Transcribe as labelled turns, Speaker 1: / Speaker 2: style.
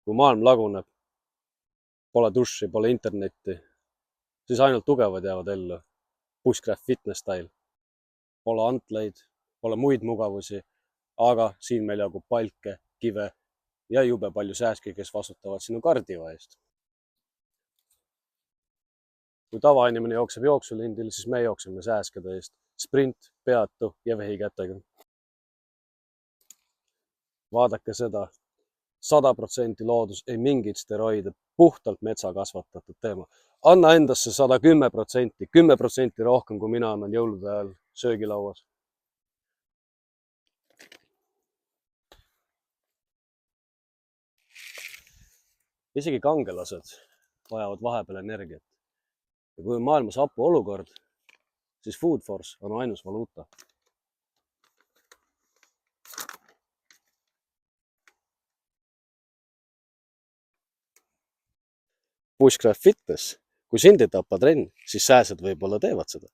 Speaker 1: kui maailm laguneb, pole duši, pole internetti, siis ainult tugevad jäävad ellu. Bushcraft Fitness Style. Pole antleid, pole muid mugavusi, aga siin meil jagub palke, kive ja jube palju sääski, kes vastutavad sinu kardio eest. Kui tavainimene jookseb jooksulindil, siis me jookseme sääskede eest. Sprint, peatu ja vehikätega. Vaadake seda. 100% loodus, ei mingit steroide, puhtalt metsa kasvatatud teema. Anna endasse 110%, 10% rohkem, kui mina annan jõulude ajal söögilauas. Isegi kangelased vajavad vahepeal energiat. Ja kui on maailmas hapu olukord, siis Food Force on ainus valuuta. Bushcraft Fitness, kui sind ei tapa trenn, siis sääsed võib-olla teevad seda.